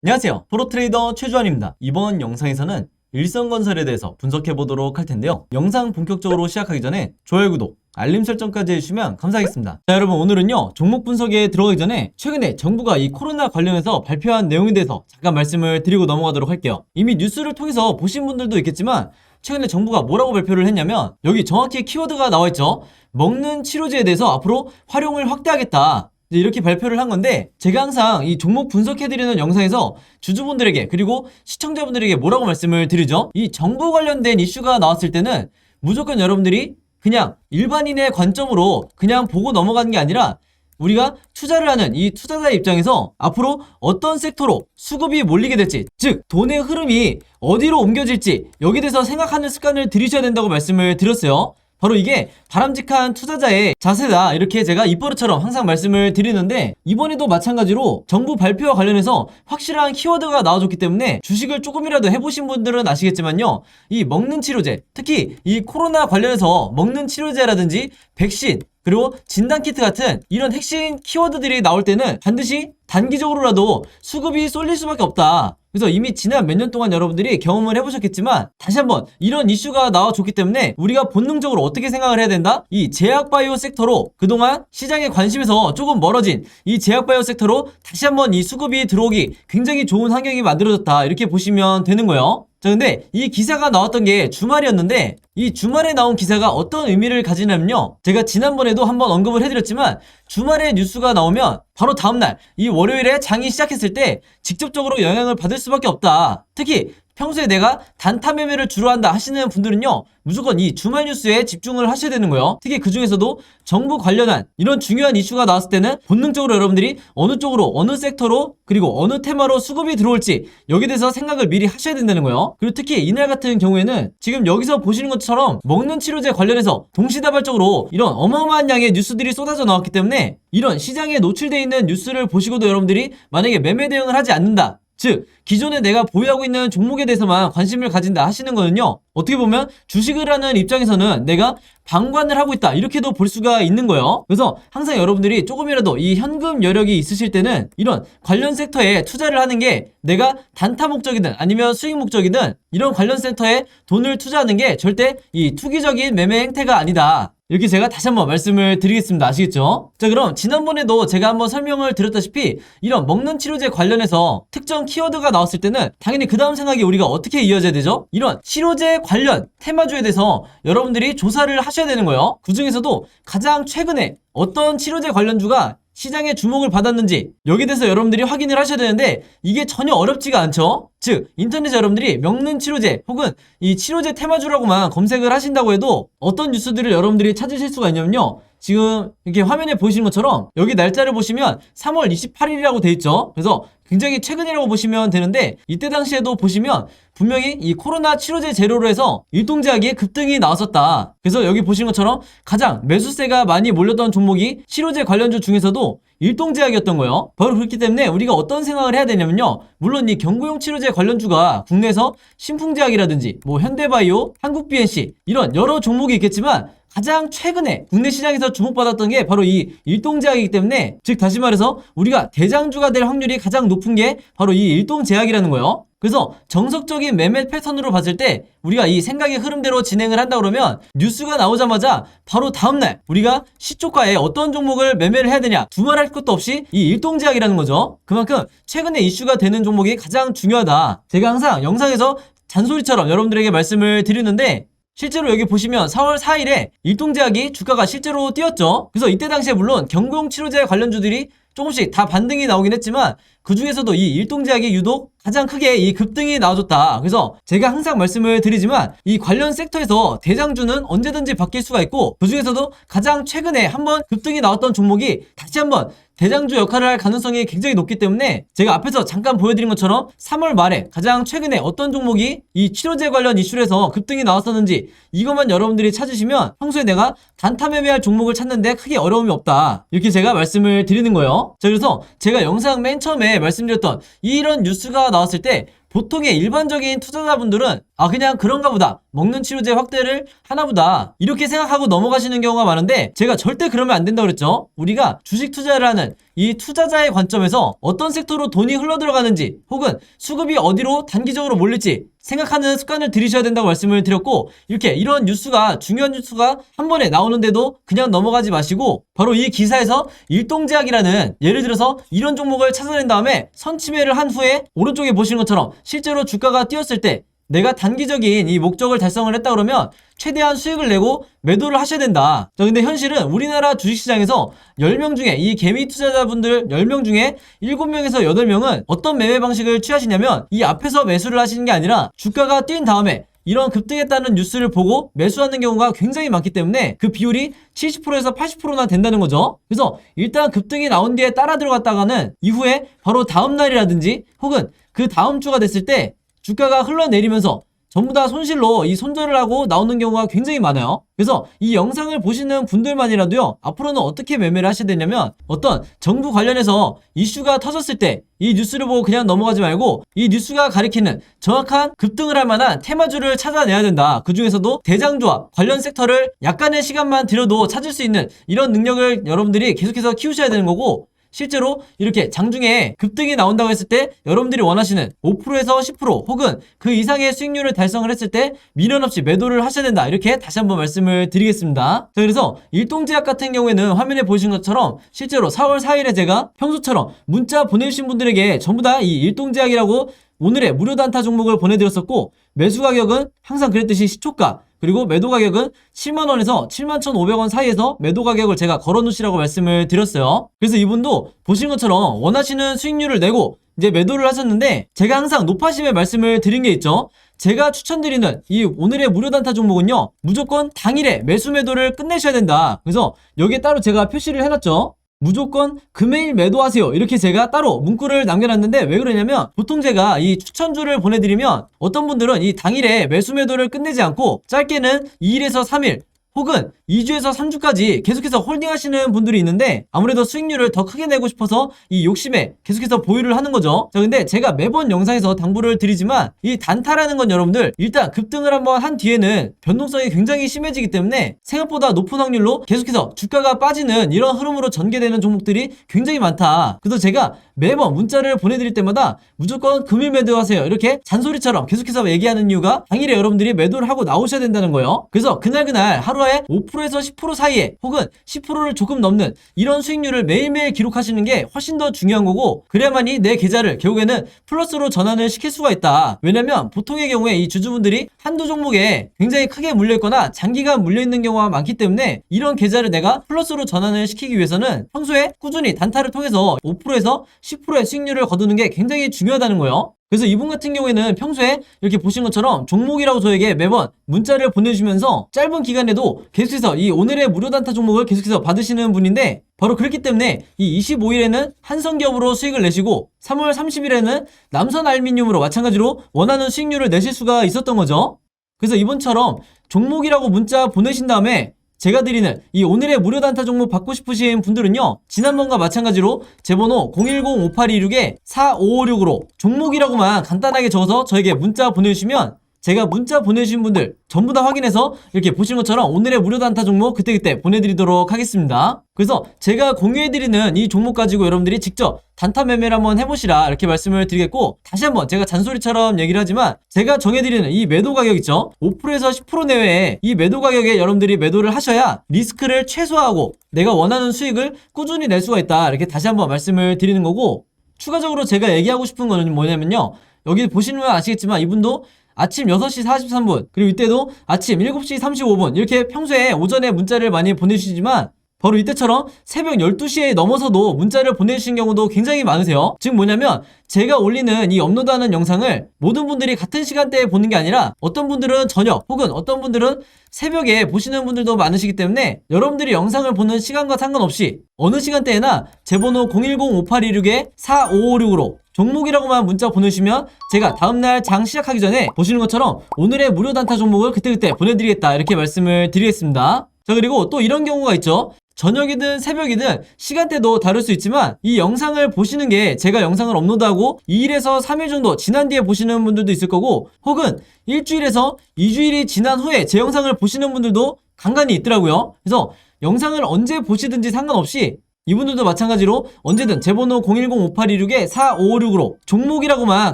안녕하세요. 프로트레이더 최주환입니다. 이번 영상에서는 일성건설에 대해서 분석해 보도록 할 텐데요. 영상 본격적으로 시작하기 전에 좋아요, 구독, 알림 설정까지 해주시면 감사하겠습니다. 자, 여러분, 오늘은요 종목 분석에 들어가기 전에 최근에 정부가 이 코로나 관련해서 발표한 내용에 대해서 잠깐 말씀을 드리고 넘어가도록 할게요. 이미 뉴스를 통해서 보신 분들도 있겠지만 최근에 정부가 뭐라고 발표를 했냐면, 여기 정확히 키워드가 나와있죠. 먹는 치료제에 대해서 앞으로 활용을 확대하겠다, 이렇게 발표를 한 건데, 제가 항상 이 종목 분석해드리는 영상에서 주주분들에게 그리고 시청자분들에게 뭐라고 말씀을 드리죠? 이 정부 관련된 이슈가 나왔을 때는 무조건 여러분들이 그냥 일반인의 관점으로 그냥 보고 넘어가는 게 아니라, 우리가 투자를 하는 이 투자자의 입장에서 앞으로 어떤 섹터로 수급이 몰리게 될지, 즉 돈의 흐름이 어디로 옮겨질지, 여기에 대해서 생각하는 습관을 들이셔야 된다고 말씀을 드렸어요. 바로 이게 바람직한 투자자의 자세다, 이렇게 제가 입버릇처럼 항상 말씀을 드리는데, 이번에도 마찬가지로 정부 발표와 관련해서 확실한 키워드가 나와줬기 때문에 주식을 조금이라도 해보신 분들은 아시겠지만요, 이 먹는 치료제, 특히 이 코로나 관련해서 먹는 치료제라든지 백신, 그리고 진단키트 같은 이런 핵심 키워드들이 나올 때는 반드시 단기적으로라도 수급이 쏠릴 수밖에 없다. 그래서 이미 지난 몇 년 동안 여러분들이 경험을 해보셨겠지만, 다시 한번 이런 이슈가 나와줬기 때문에 우리가 본능적으로 어떻게 생각을 해야 된다? 이 제약바이오 섹터로, 그동안 시장의 관심에서 조금 멀어진 이 제약바이오 섹터로 다시 한번 이 수급이 들어오기 굉장히 좋은 환경이 만들어졌다, 이렇게 보시면 되는 거예요. 자, 근데 이 기사가 나왔던 게 주말이었는데, 이 주말에 나온 기사가 어떤 의미를 가지냐면요, 제가 지난번에도 한번 언급을 해드렸지만, 주말에 뉴스가 나오면 바로 다음날 이 월요일에 장이 시작했을 때 직접적으로 영향을 받을 수밖에 없다. 특히 평소에 내가 단타 매매를 주로 한다 하시는 분들은요, 무조건 이 주말 뉴스에 집중을 하셔야 되는 거예요. 특히 그 중에서도 정부 관련한 이런 중요한 이슈가 나왔을 때는 본능적으로 여러분들이 어느 쪽으로, 어느 섹터로, 그리고 어느 테마로 수급이 들어올지, 여기에 대해서 생각을 미리 하셔야 된다는 거예요. 그리고 특히 이날 같은 경우에는 지금 여기서 보시는 것처럼 먹는 치료제 관련해서 동시다발적으로 이런 어마어마한 양의 뉴스들이 쏟아져 나왔기 때문에, 이런 시장에 노출되어 있는 뉴스를 보시고도 여러분들이 만약에 매매 대응을 하지 않는다, 즉 기존에 내가 보유하고 있는 종목에 대해서만 관심을 가진다 하시는 거는요, 어떻게 보면 주식을 하는 입장에서는 내가 방관을 하고 있다, 이렇게도 볼 수가 있는 거예요. 그래서 항상 여러분들이 조금이라도 이 현금 여력이 있으실 때는 이런 관련 섹터에 투자를 하는 게, 내가 단타 목적이든 아니면 수익 목적이든 이런 관련 섹터에 돈을 투자하는 게 절대 이 투기적인 매매 행태가 아니다, 이렇게 제가 다시 한번 말씀을 드리겠습니다. 아시겠죠? 자, 그럼 지난번에도 제가 한번 설명을 드렸다시피 이런 먹는 치료제 관련해서 특정 키워드가 나왔을 때는 당연히 그 다음 생각이 우리가 어떻게 이어져야 되죠? 이런 치료제 관련 테마주에 대해서 여러분들이 조사를 하셔야 되는 거예요. 그 중에서도 가장 최근에 어떤 치료제 관련주가 시장의 주목을 받았는지, 여기에 대해서 여러분들이 확인을 하셔야 되는데, 이게 전혀 어렵지가 않죠? 즉 인터넷에 여러분들이 먹는 치료제 혹은 이 치료제 테마주라고만 검색을 하신다고 해도 어떤 뉴스들을 여러분들이 찾으실 수가 있냐면요, 지금 이렇게 화면에 보시는 것처럼 여기 날짜를 보시면 3월 28일이라고 돼 있죠. 그래서 굉장히 최근이라고 보시면 되는데, 이때 당시에도 보시면 분명히 이 코로나 치료제 재료로 해서 일동제약의 급등이 나왔었다. 그래서 여기 보시는 것처럼 가장 매수세가 많이 몰렸던 종목이 치료제 관련주 중에서도 일동제약이었던 거예요. 바로 그렇기 때문에 우리가 어떤 생각을 해야 되냐면요, 물론 이 경구용 치료제 관련주가 국내에서 신풍제약이라든지 뭐 현대바이오, 한국BNC 이런 여러 종목이 있겠지만, 가장 최근에 국내 시장에서 주목받았던 게 바로 이 일동제약이기 때문에, 즉 다시 말해서 우리가 대장주가 될 확률이 가장 높은 게 바로 이 일동제약이라는 거예요. 그래서 정석적인 매매 패턴으로 봤을 때 우리가 이 생각의 흐름대로 진행을 한다 그러면, 뉴스가 나오자마자 바로 다음날 우리가 시초가에 어떤 종목을 매매를 해야 되냐 두말할 것도 없이 이 일동제약이라는 거죠. 그만큼 최근에 이슈가 되는 종목이 가장 중요하다, 제가 항상 영상에서 잔소리처럼 여러분들에게 말씀을 드리는데, 실제로 여기 보시면 4월 4일에 일동제약이 주가가 실제로 뛰었죠. 그래서 이때 당시에 물론 경구용 치료제 관련주들이 조금씩 다 반등이 나오긴 했지만, 그 중에서도 이 일동제약이 유독 가장 크게 이 급등이 나와줬다. 그래서 제가 항상 말씀을 드리지만, 이 관련 섹터에서 대장주는 언제든지 바뀔 수가 있고, 그 중에서도 가장 최근에 한번 급등이 나왔던 종목이 다시 한번 대장주 역할을 할 가능성이 굉장히 높기 때문에, 제가 앞에서 잠깐 보여드린 것처럼 3월 말에 가장 최근에 어떤 종목이 이 치료제 관련 이슈로 해서 급등이 나왔었는지, 이것만 여러분들이 찾으시면 평소에 내가 단타 매매할 종목을 찾는데 크게 어려움이 없다, 이렇게 제가 말씀을 드리는 거예요. 자, 그래서 제가 영상 맨 처음에 말씀드렸던 이런 뉴스가 나왔을 때 보통의 일반적인 투자자분들은 그냥 그런가 보다, 먹는 치료제 확대를 하나 보다, 이렇게 생각하고 넘어가시는 경우가 많은데, 제가 절대 그러면 안 된다고 그랬죠. 우리가 주식 투자를 하는 이 투자자의 관점에서 어떤 섹터로 돈이 흘러들어가는지 혹은 수급이 어디로 단기적으로 몰릴지 생각하는 습관을 들이셔야 된다고 말씀을 드렸고, 이렇게 이런 뉴스가, 중요한 뉴스가 한 번에 나오는데도 그냥 넘어가지 마시고 바로 이 기사에서 일동제약이라는, 예를 들어서 이런 종목을 찾아낸 다음에 선침해를 한 후에 오른쪽에 보시는 것처럼 실제로 주가가 뛰었을 때 내가 단기적인 이 목적을 달성을 했다 그러면 최대한 수익을 내고 매도를 하셔야 된다. 자, 근데 현실은 우리나라 주식시장에서 10명 중에, 이 개미 투자자분들 10명 중에 7명에서 8명은 어떤 매매 방식을 취하시냐면, 이 앞에서 매수를 하시는 게 아니라 주가가 뛴 다음에 이런 급등했다는 뉴스를 보고 매수하는 경우가 굉장히 많기 때문에 그 비율이 70%에서 80%나 된다는 거죠. 그래서 일단 급등이 나온 뒤에 따라 들어갔다가는 이후에 바로 다음 날이라든지 혹은 그 다음 주가 됐을 때 주가가 흘러내리면서 전부 다 손실로 이 손절을 하고 나오는 경우가 굉장히 많아요. 그래서 이 영상을 보시는 분들만이라도요, 앞으로는 어떻게 매매를 하셔야 되냐면, 어떤 정부 관련해서 이슈가 터졌을 때 이 뉴스를 보고 그냥 넘어가지 말고 이 뉴스가 가리키는 정확한 급등을 할 만한 테마주를 찾아내야 된다. 그 중에서도 대장주와 관련 섹터를 약간의 시간만 들여도 찾을 수 있는 이런 능력을 여러분들이 계속해서 키우셔야 되는 거고, 실제로 이렇게 장중에 급등이 나온다고 했을 때 여러분들이 원하시는 5%에서 10% 혹은 그 이상의 수익률을 달성을 했을 때 미련 없이 매도를 하셔야 된다. 이렇게 다시 한번 말씀을 드리겠습니다. 자, 그래서 일동제약 같은 경우에는 화면에 보이신 것처럼 실제로 4월 4일에 제가 평소처럼 문자 보내주신 분들에게 전부 다 이 일동제약이라고 오늘의 무료 단타 종목을 보내드렸었고, 매수 가격은 항상 그랬듯이 시초가, 그리고 매도 가격은 7만원에서 71,500원 사이에서 매도 가격을 제가 걸어놓으시라고 말씀을 드렸어요. 그래서 이분도 보신 것처럼 원하시는 수익률을 내고 이제 매도를 하셨는데, 제가 항상 높아심에 말씀을 드린 게 있죠. 제가 추천드리는 이 오늘의 무료 단타 종목은요, 무조건 당일에 매수 매도를 끝내셔야 된다. 그래서 여기에 따로 제가 표시를 해놨죠. 무조건 금요일 매도하세요. 이렇게 제가 따로 문구를 남겨놨는데, 왜 그러냐면 보통 제가 이 추천주를 보내드리면 어떤 분들은 이 당일에 매수 매도를 끝내지 않고 짧게는 2일에서 3일 혹은 2주에서 3주까지 계속해서 홀딩하시는 분들이 있는데, 아무래도 수익률을 더 크게 내고 싶어서 이 욕심에 계속해서 보유를 하는 거죠. 자, 근데 제가 매번 영상에서 당부를 드리지만 이 단타라는 건 여러분들 일단 급등을 한번 한 뒤에는 변동성이 굉장히 심해지기 때문에 생각보다 높은 확률로 계속해서 주가가 빠지는 이런 흐름으로 전개되는 종목들이 굉장히 많다. 그래서 제가 매번 문자를 보내드릴 때마다 무조건 금일 매도하세요 이렇게 잔소리처럼 계속해서 얘기하는 이유가, 당일에 여러분들이 매도를 하고 나오셔야 된다는 거예요. 그래서 그날 하루에 5%에서 10% 사이에 혹은 10%를 조금 넘는 이런 수익률을 매일매일 기록하시는 게 훨씬 더 중요한 거고, 그래야만이 내 계좌를 결국에는 플러스로 전환을 시킬 수가 있다. 왜냐면 보통의 경우에 이 주주분들이 한두 종목에 굉장히 크게 물려있거나 장기간 물려있는 경우가 많기 때문에, 이런 계좌를 내가 플러스로 전환을 시키기 위해서는 평소에 꾸준히 단타를 통해서 5%에서 10%의 수익률을 거두는 게 굉장히 중요하다는 거예요. 그래서 이분 같은 경우에는 평소에 이렇게 보신 것처럼 종목이라고 저에게 매번 문자를 보내주시면서 짧은 기간에도 계속해서 이 오늘의 무료 단타 종목을 계속해서 받으시는 분인데, 바로 그렇기 때문에 이 25일에는 한성기업으로 수익을 내시고 3월 30일에는 남선알미늄으로 마찬가지로 원하는 수익률을 내실 수가 있었던 거죠. 그래서 이번처럼 종목이라고 문자 보내신 다음에 제가 드리는 이 오늘의 무료 단타 종목 받고 싶으신 분들은요, 지난번과 마찬가지로 제 번호 010-5826-4556으로 종목이라고만 간단하게 적어서 저에게 문자 보내주시면 제가 문자 보내주신 분들 전부 다 확인해서 이렇게 보시는 것처럼 오늘의 무료 단타 종목 그때그때 보내드리도록 하겠습니다. 그래서 제가 공유해드리는 이 종목 가지고 여러분들이 직접 단타 매매를 한번 해보시라 이렇게 말씀을 드리겠고, 다시 한번 제가 잔소리처럼 얘기를 하지만 제가 정해드리는 이 매도 가격 있죠, 5%에서 10% 내외에 이 매도 가격에 여러분들이 매도를 하셔야 리스크를 최소화하고 내가 원하는 수익을 꾸준히 낼 수가 있다. 이렇게 다시 한번 말씀을 드리는 거고, 추가적으로 제가 얘기하고 싶은 거는 뭐냐면요, 여기 보시면 아시겠지만 이분도 아침 6시 43분 그리고 이때도 아침 7시 35분 이렇게 평소에 오전에 문자를 많이 보내주시지만, 바로 이때처럼 새벽 12시에 넘어서도 문자를 보내주신 경우도 굉장히 많으세요. 즉 뭐냐면 제가 올리는 이 업로드하는 영상을 모든 분들이 같은 시간대에 보는 게 아니라 어떤 분들은 저녁 혹은 어떤 분들은 새벽에 보시는 분들도 많으시기 때문에, 여러분들이 영상을 보는 시간과 상관없이 어느 시간대에나 제 번호 010-5826-4556으로 종목이라고만 문자 보내주시면 제가 다음날 장 시작하기 전에 보시는 것처럼 오늘의 무료 단타 종목을 그때그때 보내드리겠다 이렇게 말씀을 드리겠습니다. 자, 그리고 또 이런 경우가 있죠. 저녁이든 새벽이든 시간대도 다를 수 있지만 이 영상을 보시는 게 제가 영상을 업로드하고 2일에서 3일 정도 지난 뒤에 보시는 분들도 있을 거고, 혹은 일주일에서 2주일이 지난 후에 제 영상을 보시는 분들도 간간히 있더라고요. 그래서 영상을 언제 보시든지 상관없이 이분들도 마찬가지로 언제든 제 번호 010-5826-4556으로 종목이라고만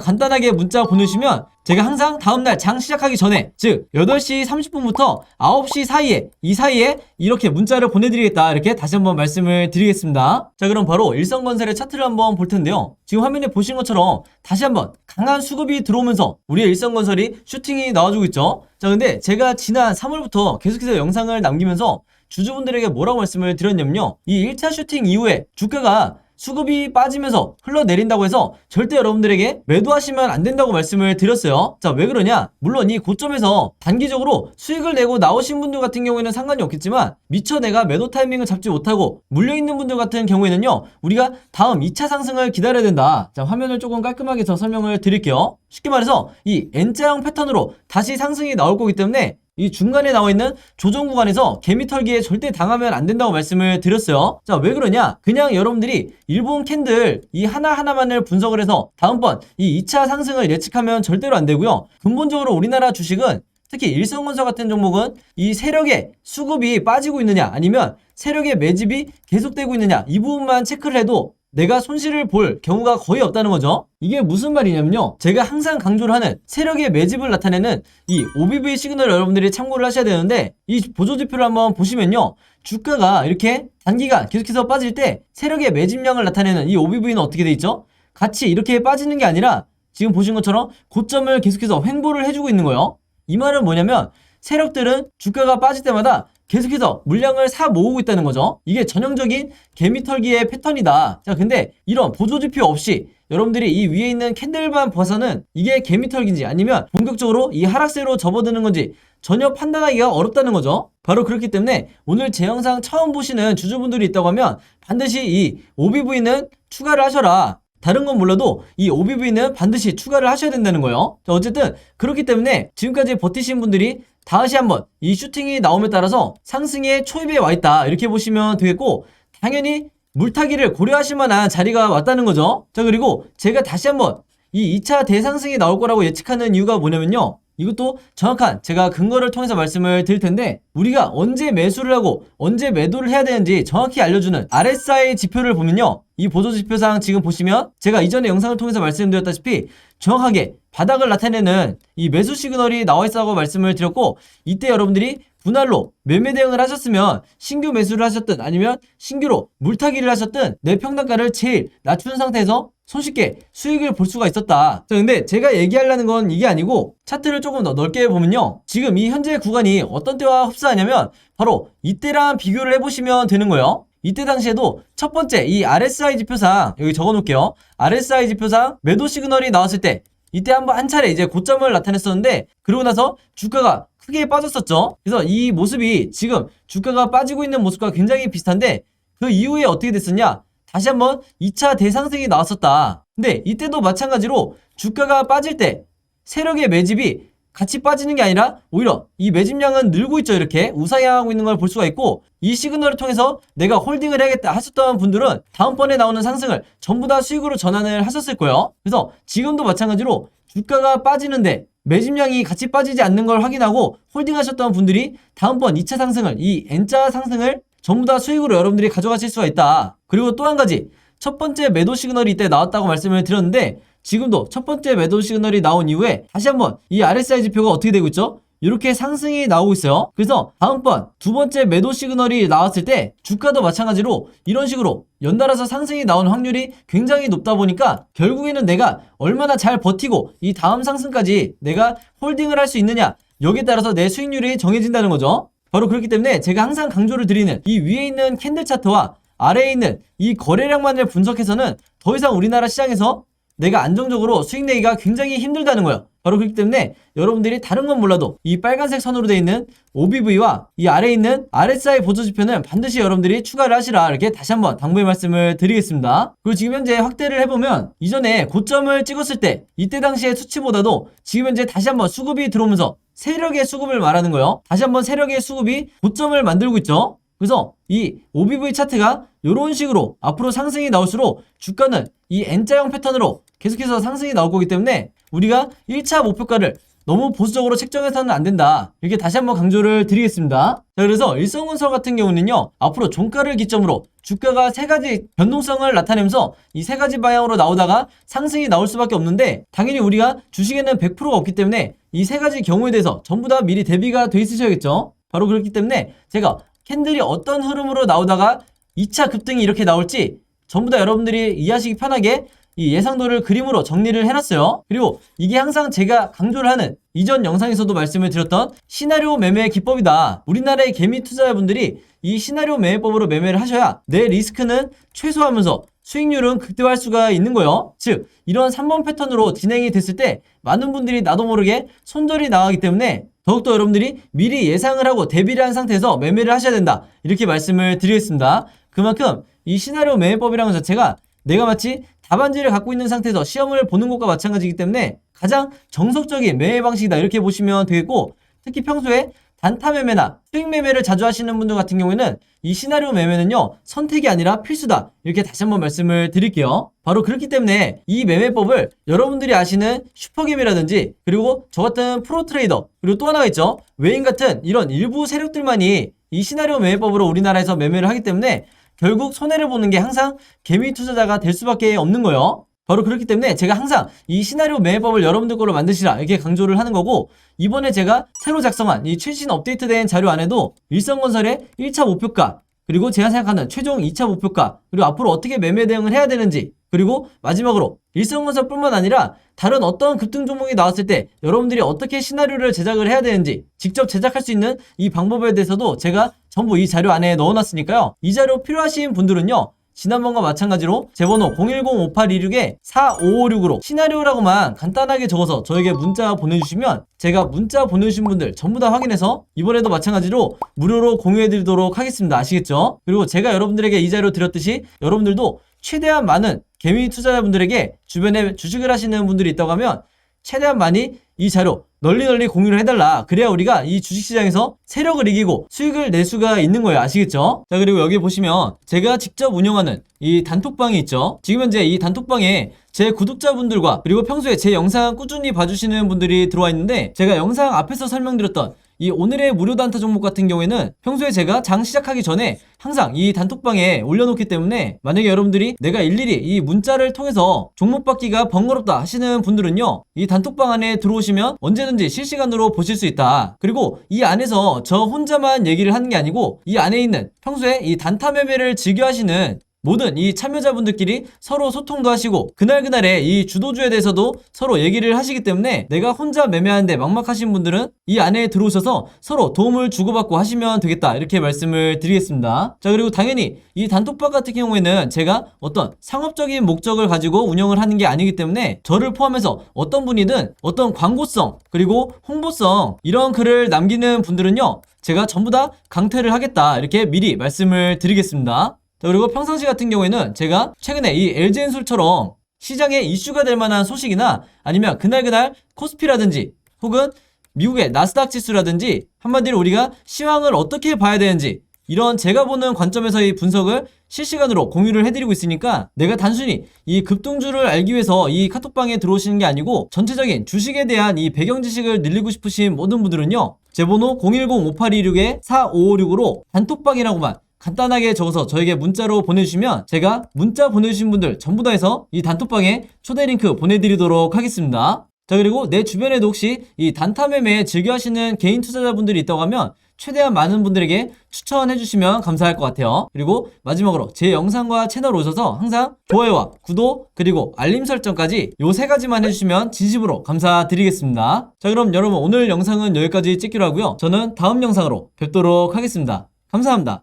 간단하게 문자 보내주시면 제가 항상 다음날 장 시작하기 전에, 즉 8시 30분부터 9시 사이에, 이 사이에 이렇게 문자를 보내드리겠다, 이렇게 다시 한번 말씀을 드리겠습니다. 자, 그럼 바로 일성건설의 차트를 한번 볼 텐데요. 지금 화면에 보신 것처럼 다시 한번 강한 수급이 들어오면서 우리의 일성건설이 슈팅이 나와주고 있죠. 자, 근데 제가 지난 3월부터 계속해서 영상을 남기면서 주주분들에게 뭐라고 말씀을 드렸냐면요, 이 1차 슈팅 이후에 주가가 수급이 빠지면서 흘러내린다고 해서 절대 여러분들에게 매도하시면 안 된다고 말씀을 드렸어요. 자, 왜 그러냐? 물론 이 고점에서 단기적으로 수익을 내고 나오신 분들 같은 경우에는 상관이 없겠지만, 미처 내가 매도 타이밍을 잡지 못하고 물려있는 분들 같은 경우에는요, 우리가 다음 2차 상승을 기다려야 된다. 자, 화면을 조금 깔끔하게 더 설명을 드릴게요. 쉽게 말해서 이 N자형 패턴으로 다시 상승이 나올 거기 때문에 이 중간에 나와 있는 조정 구간에서 개미털기에 절대 당하면 안 된다고 말씀을 드렸어요. 자, 왜 그러냐? 그냥 여러분들이 일본 캔들 이 하나하나만을 분석을 해서 다음번 이 2차 상승을 예측하면 절대로 안 되고요. 근본적으로 우리나라 주식은, 특히 일성건설 같은 종목은 이 세력의 수급이 빠지고 있느냐, 아니면 세력의 매집이 계속되고 있느냐, 이 부분만 체크를 해도 내가 손실을 볼 경우가 거의 없다는 거죠. 이게 무슨 말이냐면요, 제가 항상 강조를 하는 세력의 매집을 나타내는 이 OBV 시그널을 여러분들이 참고를 하셔야 되는데, 이 보조지표를 한번 보시면요, 주가가 이렇게 단기간 계속해서 빠질 때 세력의 매집량을 나타내는 이 OBV는 어떻게 돼 있죠? 같이 이렇게 빠지는 게 아니라 지금 보신 것처럼 고점을 계속해서 횡보를 해주고 있는 거예요. 이 말은 뭐냐면 세력들은 주가가 빠질 때마다 계속해서 물량을 사 모으고 있다는 거죠. 이게 전형적인 개미털기의 패턴이다. 자, 근데 이런 보조지표 없이 여러분들이 이 위에 있는 캔들만 봐서는 이게 개미털기인지 아니면 본격적으로 이 하락세로 접어드는 건지 전혀 판단하기가 어렵다는 거죠. 바로 그렇기 때문에 오늘 제 영상 처음 보시는 주주분들이 있다고 하면 반드시 이 OBV는 추가를 하셔라. 다른 건 몰라도 이 OBV는 반드시 추가를 하셔야 된다는 거예요. 자, 어쨌든 그렇기 때문에 지금까지 버티신 분들이 다시 한번 이 슈팅이 나옴에 따라서 상승의 초입에 와 있다, 이렇게 보시면 되겠고, 당연히 물타기를 고려하실 만한 자리가 왔다는 거죠. 자, 그리고 제가 다시 한번 이 2차 대상승이 나올 거라고 예측하는 이유가 뭐냐면요, 이것도 정확한 제가 근거를 통해서 말씀을 드릴 텐데, 우리가 언제 매수를 하고 언제 매도를 해야 되는지 정확히 알려주는 RSI 지표를 보면요, 이 보조지표상 지금 보시면 제가 이전에 영상을 통해서 말씀드렸다시피 정확하게 바닥을 나타내는 이 매수 시그널이 나와 있다고 말씀을 드렸고, 이때 여러분들이 분할로 매매 대응을 하셨으면 신규 매수를 하셨든 아니면 신규로 물타기를 하셨든 내 평단가를 제일 낮춘 상태에서 손쉽게 수익을 볼 수가 있었다. 자, 근데 제가 얘기하려는 건 이게 아니고, 차트를 조금 더 넓게 보면요, 지금 이 현재 구간이 어떤 때와 흡사하냐면 바로 이때랑 비교를 해보시면 되는 거예요. 이때 당시에도 첫 번째 이 RSI 지표상, 여기 적어 놓을게요. RSI 지표상 매도 시그널이 나왔을 때 이때 한 차례 이제 고점을 나타냈었는데, 그러고 나서 주가가 크게 빠졌었죠. 그래서 이 모습이 지금 주가가 빠지고 있는 모습과 굉장히 비슷한데, 그 이후에 어떻게 됐었냐? 다시 한번 2차 대상승이 나왔었다. 근데 이때도 마찬가지로 주가가 빠질 때 세력의 매집이 같이 빠지는 게 아니라 오히려 이 매집량은 늘고 있죠. 이렇게 우상향하고 있는 걸 볼 수가 있고, 이 시그널을 통해서 내가 홀딩을 해야겠다 하셨던 분들은 다음번에 나오는 상승을 전부 다 수익으로 전환을 하셨을 거예요. 그래서 지금도 마찬가지로 주가가 빠지는데 매집량이 같이 빠지지 않는 걸 확인하고 홀딩하셨던 분들이 다음번 2차 상승을, 이 N자 상승을 전부 다 수익으로 여러분들이 가져가실 수가 있다. 그리고 또 한 가지, 첫 번째 매도 시그널이 이때 나왔다고 말씀을 드렸는데, 지금도 첫 번째 매도 시그널이 나온 이후에 다시 한번 이 RSI 지표가 어떻게 되고 있죠? 이렇게 상승이 나오고 있어요. 그래서 다음번 두 번째 매도 시그널이 나왔을 때 주가도 마찬가지로 이런 식으로 연달아서 상승이 나온 확률이 굉장히 높다 보니까 결국에는 내가 얼마나 잘 버티고 이 다음 상승까지 내가 홀딩을 할 수 있느냐, 여기에 따라서 내 수익률이 정해진다는 거죠. 바로 그렇기 때문에 제가 항상 강조를 드리는 이 위에 있는 캔들 차트와 아래에 있는 이 거래량만을 분석해서는 더 이상 우리나라 시장에서 내가 안정적으로 수익 내기가 굉장히 힘들다는 거예요. 바로 그렇기 때문에 여러분들이 다른 건 몰라도 이 빨간색 선으로 되어 있는 OBV와 이 아래에 있는 RSI 보조지표는 반드시 여러분들이 추가를 하시라, 이렇게 다시 한번 당부의 말씀을 드리겠습니다. 그리고 지금 현재 확대를 해보면 이전에 고점을 찍었을 때 이때 당시의 수치보다도 지금 현재 다시 한번 수급이 들어오면서 세력의 수급을 말하는 거예요. 다시 한번 세력의 수급이 고점을 만들고 있죠. 그래서 이 OBV 차트가 이런 식으로 앞으로 상승이 나올수록 주가는 이 N자형 패턴으로 계속해서 상승이 나올 거기 때문에 우리가 1차 목표가를 너무 보수적으로 책정해서는 안 된다. 이렇게 다시 한번 강조를 드리겠습니다. 자, 그래서 일성건설 같은 경우는요, 앞으로 종가를 기점으로 주가가 세 가지 변동성을 나타내면서 이 세 가지 방향으로 나오다가 상승이 나올 수밖에 없는데, 당연히 우리가 주식에는 100%가 없기 때문에 이 세 가지 경우에 대해서 전부 다 미리 대비가 돼 있으셔야겠죠. 바로 그렇기 때문에 제가 캔들이 어떤 흐름으로 나오다가 2차 급등이 이렇게 나올지 전부 다 여러분들이 이해하시기 편하게 이 예상도를 그림으로 정리를 해놨어요. 그리고 이게 항상 제가 강조를 하는 이전 영상에서도 말씀을 드렸던 시나리오 매매 기법이다. 우리나라의 개미 투자자분들이 이 시나리오 매매법으로 매매를 하셔야 내 리스크는 최소화하면서 수익률은 극대화할 수가 있는 거예요. 즉 이런 3번 패턴으로 진행이 됐을 때 많은 분들이 나도 모르게 손절이 나가기 때문에 더욱더 여러분들이 미리 예상을 하고 대비를 한 상태에서 매매를 하셔야 된다. 이렇게 말씀을 드리겠습니다. 그만큼 이 시나리오 매매법이라는 것 자체가 내가 마치 답안지를 갖고 있는 상태에서 시험을 보는 것과 마찬가지이기 때문에 가장 정석적인 매매 방식이다. 이렇게 보시면 되겠고, 특히 평소에 단타 매매나 수익 매매를 자주 하시는 분들 같은 경우에는 이 시나리오 매매는요, 선택이 아니라 필수다. 이렇게 다시 한번 말씀을 드릴게요. 바로 그렇기 때문에 이 매매법을 여러분들이 아시는 슈퍼개미라든지, 그리고 저 같은 프로 트레이더, 그리고 또 하나가 있죠, 외인 같은 이런 일부 세력들만이 이 시나리오 매매법으로 우리나라에서 매매를 하기 때문에 결국 손해를 보는 게 항상 개미 투자자가 될 수밖에 없는 거예요. 바로 그렇기 때문에 제가 항상 이 시나리오 매매법을 여러분들 걸로 만드시라 이렇게 강조를 하는 거고, 이번에 제가 새로 작성한 이 최신 업데이트된 자료 안에도 일성건설의 1차 목표가, 그리고 제가 생각하는 최종 2차 목표가, 그리고 앞으로 어떻게 매매 대응을 해야 되는지, 그리고 마지막으로 일성건설뿐만 아니라 다른 어떤 급등 종목이 나왔을 때 여러분들이 어떻게 시나리오를 제작을 해야 되는지 직접 제작할 수 있는 이 방법에 대해서도 제가 전부 이 자료 안에 넣어놨으니까요. 이 자료 필요하신 분들은요, 지난번과 마찬가지로 제 번호 010-5826-4556으로 시나리오라고만 간단하게 적어서 저에게 문자 보내주시면 제가 문자 보내주신 분들 전부 다 확인해서 이번에도 마찬가지로 무료로 공유해드리도록 하겠습니다. 아시겠죠? 그리고 제가 여러분들에게 이 자료 드렸듯이 여러분들도 최대한 많은 개미 투자자분들에게 주변에 주식을 하시는 분들이 있다고 하면 최대한 많이 이 자료 널리 공유를 해달라. 그래야 우리가 이 주식시장에서 세력을 이기고 수익을 낼 수가 있는 거예요. 아시겠죠? 자, 그리고 여기 보시면 제가 직접 운영하는 이 단톡방이 있죠. 지금 현재 이 단톡방에 제 구독자분들과 그리고 평소에 제 영상 꾸준히 봐주시는 분들이 들어와 있는데, 제가 영상 앞에서 설명드렸던 이 오늘의 무료 단타 종목 같은 경우에는 평소에 제가 장 시작하기 전에 항상 이 단톡방에 올려놓기 때문에, 만약에 여러분들이 내가 일일이 이 문자를 통해서 종목 받기가 번거롭다 하시는 분들은요, 이 단톡방 안에 들어오시면 언제든지 실시간으로 보실 수 있다. 그리고 이 안에서 저 혼자만 얘기를 하는 게 아니고 이 안에 있는 평소에 이 단타 매매를 즐겨 하시는 모든 이 참여자분들끼리 서로 소통도 하시고 그날그날의 이 주도주에 대해서도 서로 얘기를 하시기 때문에 내가 혼자 매매하는데 막막하신 분들은 이 안에 들어오셔서 서로 도움을 주고받고 하시면 되겠다. 이렇게 말씀을 드리겠습니다. 자, 그리고 당연히 이 단톡방 같은 경우에는 제가 어떤 상업적인 목적을 가지고 운영을 하는 게 아니기 때문에 저를 포함해서 어떤 분이든 어떤 광고성 그리고 홍보성 이런 글을 남기는 분들은요, 제가 전부 다 강퇴를 하겠다. 이렇게 미리 말씀을 드리겠습니다. 자, 그리고 평상시 같은 경우에는 제가 최근에 이 LG엔솔처럼 시장에 이슈가 될 만한 소식이나 아니면 그날 코스피라든지 혹은 미국의 나스닥 지수라든지 한마디로 우리가 시황을 어떻게 봐야 되는지 이런 제가 보는 관점에서의 분석을 실시간으로 공유를 해드리고 있으니까, 내가 단순히 이 급등주를 알기 위해서 이 카톡방에 들어오시는 게 아니고 전체적인 주식에 대한 이 배경 지식을 늘리고 싶으신 모든 분들은요, 제 번호 010-5826-4556으로 단톡방이라고만 간단하게 적어서 저에게 문자로 보내주시면 제가 문자 보내주신 분들 전부 다 해서 이 단톡방에 초대 링크 보내드리도록 하겠습니다. 자, 그리고 내 주변에도 혹시 이 단타 매매 즐겨 하시는 개인 투자자분들이 있다고 하면 최대한 많은 분들에게 추천해 주시면 감사할 것 같아요. 그리고 마지막으로 제 영상과 채널 오셔서 항상 좋아요와 구독 그리고 알림 설정까지 요 세 가지만 해주시면 진심으로 감사드리겠습니다. 자, 그럼 여러분 오늘 영상은 여기까지 찍기로 하고요. 저는 다음 영상으로 뵙도록 하겠습니다. 감사합니다.